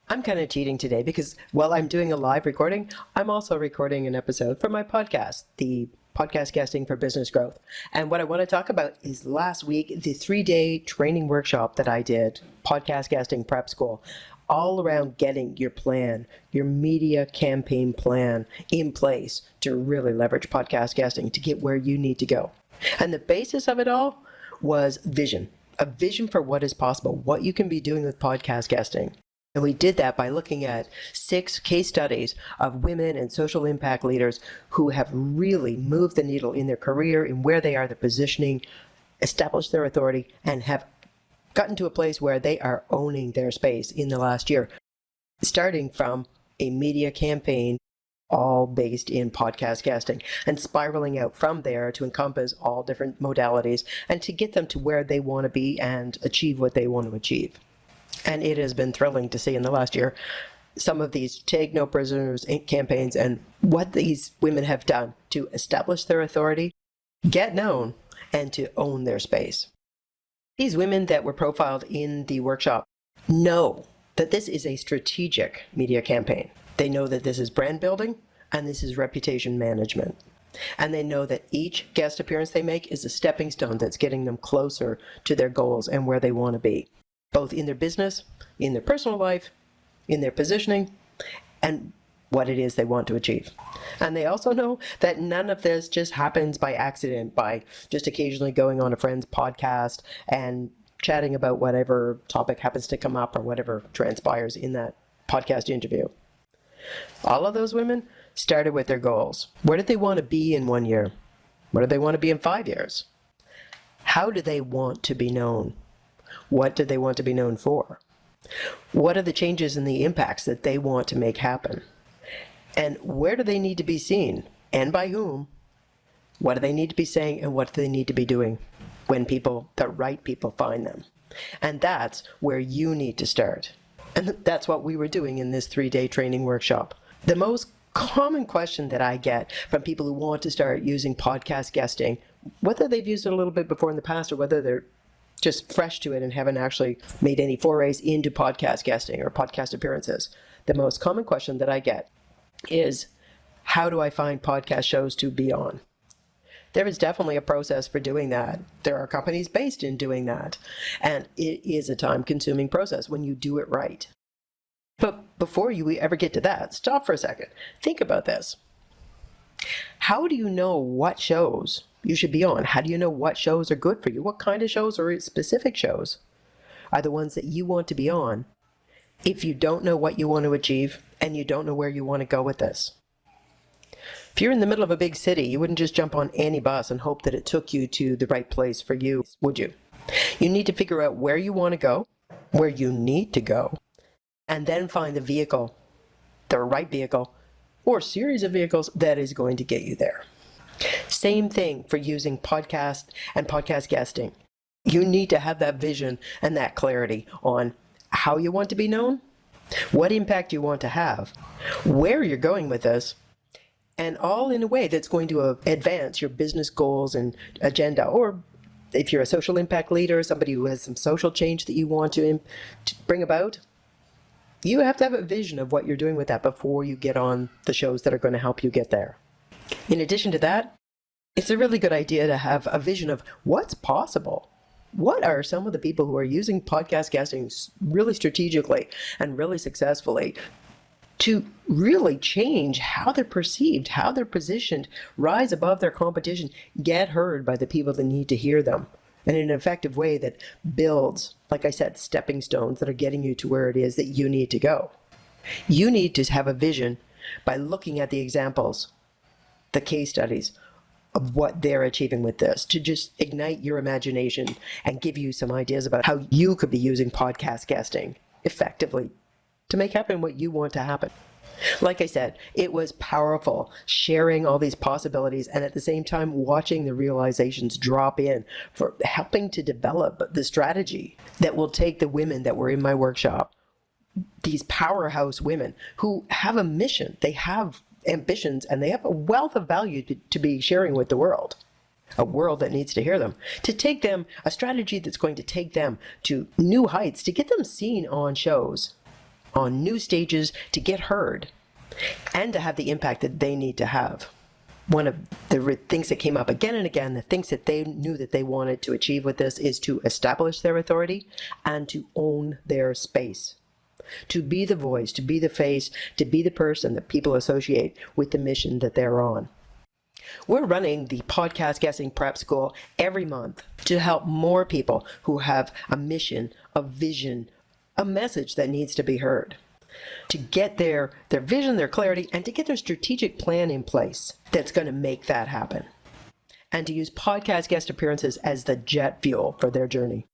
I'm kind of cheating today because while I'm doing a live recording, I'm also recording an episode for my podcast, the Podcast Guesting for Business Growth. And what I want to talk about is last week, the 3-day training workshop that I did, Podcast Guesting Prep School, all around getting your plan, your media campaign plan in place to really leverage podcast guesting to get where you need to go. And the basis of it all was vision, a vision for what is possible, what you can be doing with podcast guesting. And we did that by looking at 6 case studies of women and social impact leaders who have really moved the needle in their career, in where they are, their positioning, established their authority, and have gotten to a place where they are owning their space in the last year, starting from a media campaign, all based in podcast guesting, and spiraling out from there to encompass all different modalities and to get them to where they want to be and achieve what they want to achieve. And it has been thrilling to see in the last year some of these Take No Prisoners campaigns and what these women have done to establish their authority, get known, and to own their space. These women that were profiled in the workshop know that this is a strategic media campaign. They know that this is brand building and this is reputation management. And they know that each guest appearance they make is a stepping stone that's getting them closer to their goals and where they want to be, both in their business, in their personal life, in their positioning, and what it is they want to achieve. And they also know that none of this just happens by accident, by just occasionally going on a friend's podcast and chatting about whatever topic happens to come up or whatever transpires in that podcast interview. All of those women started with their goals. Where did they want to be in 1 year? Where do they want to be in 5 years? How do they want to be known? What do they want to be known for? What are the changes and the impacts that they want to make happen? And where do they need to be seen? And by whom? What do they need to be saying and what do they need to be doing when the right people find them? And that's where you need to start. And that's what we were doing in this 3-day training workshop. The most common question that I get from people who want to start using podcast guesting, whether they've used it a little bit before in the past or whether they're just fresh to it and haven't actually made any forays into podcast guesting or podcast appearances, the most common question that I get is, how do I find podcast shows to be on? There is definitely a process for doing that. There are companies based in doing that. And it is a time-consuming process when you do it right. But before you ever get to that, stop for a second. Think about this. How do you know what shows you should be on? How do you know what shows are good for you? What kind of shows or specific shows are the ones that you want to be on if you don't know what you want to achieve and you don't know where you want to go with this? If you're in the middle of a big city, you wouldn't just jump on any bus and hope that it took you to the right place for you, would you? You need to figure out where you want to go, where you need to go, and then find the vehicle, the right vehicle, or series of vehicles that is going to get you there. Same thing for using podcast and podcast guesting. You need to have that vision and that clarity on how you want to be known, what impact you want to have, where you're going with this, and all in a way that's going to advance your business goals and agenda. Or if you're a social impact leader, somebody who has some social change that you want to bring about, you have to have a vision of what you're doing with that before you get on the shows that are going to help you get there. In addition to that, it's a really good idea to have a vision of what's possible. What are some of the people who are using podcast guesting really strategically and really successfully to really change how they're perceived, how they're positioned, rise above their competition, get heard by the people that need to hear them, and in an effective way that builds, like I said, stepping stones that are getting you to where it is that you need to go. You need to have a vision by looking at the examples, the case studies of what they're achieving with this, to just ignite your imagination and give you some ideas about how you could be using podcast guesting effectively to make happen what you want to happen. Like I said, it was powerful sharing all these possibilities and at the same time watching the realizations drop in for helping to develop the strategy that will take the women that were in my workshop, these powerhouse women who have a mission, they have ambitions, and they have a wealth of value to be sharing with the world. A world that needs to hear them, to take them, a strategy that's going to take them to new heights, to get them seen on shows on new stages to get heard and to have the impact that they need to have. One of the things that came up again and again, the things that they knew that they wanted to achieve with this, is to establish their authority and to own their space. To be the voice, to be the face, to be the person that people associate with the mission that they're on. We're running the Podcast Guesting Prep School every month to help more people who have a mission, a vision, a message that needs to be heard, to get their vision, their clarity, and to get their strategic plan in place that's going to make that happen, and to use podcast guest appearances as the jet fuel for their journey.